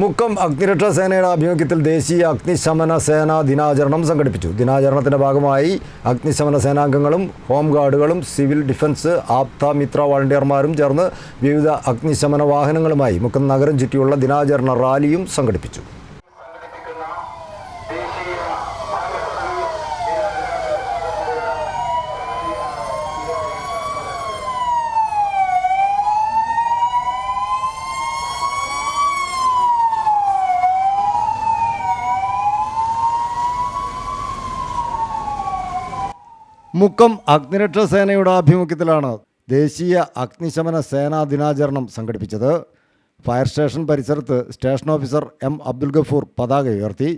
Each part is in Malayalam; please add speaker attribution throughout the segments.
Speaker 1: മുക്കം അഗ്നിരക്ഷാ സേനയുടെ ആഭിമുഖ്യത്തിൽ ദേശീയ അഗ്നിശമന സേനാ ദിനാചരണം സംഘടിപ്പിച്ചു. ദിനാചരണത്തിന്റെ ഭാഗമായി അഗ്നിശമന സേനാംഗങ്ങളും ഹോം ഗാർഡുകളും സിവിൽ ഡിഫൻസ് ആപ്ത മിത്ര വോളണ്ടിയർമാരും ചേർന്ന് വിവിധ അഗ്നിശമന വാഹനങ്ങളുമായി മുക്കം നഗരം ചുറ്റിയുള്ള ദിനാചരണ റാലിയും സംഘടിപ്പിച്ചു. മുക്കം അഗ്നിരക്ഷാ സേനയുടെ ആഭിമുഖ്യത്തിലാണ് ദേശീയ അഗ്നിശമന സേനാ ദിനാചരണം സംഘടിപ്പിച്ചത്. ഫയർ സ്റ്റേഷൻ പരിസരത്ത് station officer M Abdul Gafoor പതാക ഉയർത്തി.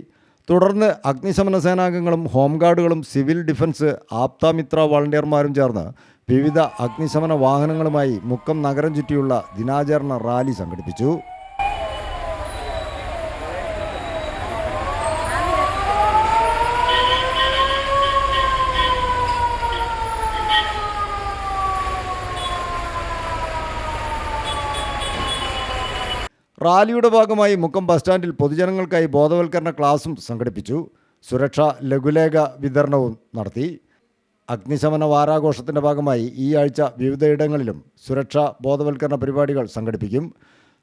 Speaker 1: തുടർന്ന് അഗ്നിശമന സേനാംഗങ്ങളും ഹോം ഗാർഡുകളും സിവിൽ ഡിഫൻസ് ആപ്ത മിത്ര വോളണ്ടിയർമാരും ചേർന്ന് വിവിധ അഗ്നിശമന വാഹനങ്ങളുമായി മുക്കം നഗരം ചുറ്റിയുള്ള ദിനാചരണ റാലി സംഘടിപ്പിച്ചു. റാലിയുടെ ഭാഗമായി മുക്കം ബസ് സ്റ്റാൻഡിൽ പൊതുജനങ്ങൾക്കായി ബോധവൽക്കരണ ക്ലാസും സംഘടിപ്പിച്ചു. സുരക്ഷാ ലഘുലേഖ വിതരണവും നടത്തി. അഗ്നിശമന വാരാഘോഷത്തിൻ്റെ ഭാഗമായി ഈ ആഴ്ച വിവിധയിടങ്ങളിലും സുരക്ഷാ ബോധവൽക്കരണ പരിപാടികൾ സംഘടിപ്പിക്കും.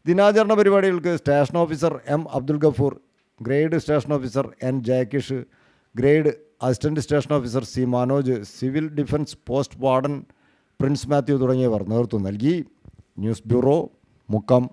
Speaker 1: ദിനാചരണ പരിപാടികൾക്ക് station officer M Abdul Gafoor, grade station officer N Jayakish, grade assistant station officer C Manoj, civil defence post warden Prince Mathew തുടങ്ങിയവർ നേതൃത്വം നൽകി. News bureau, Mukkam.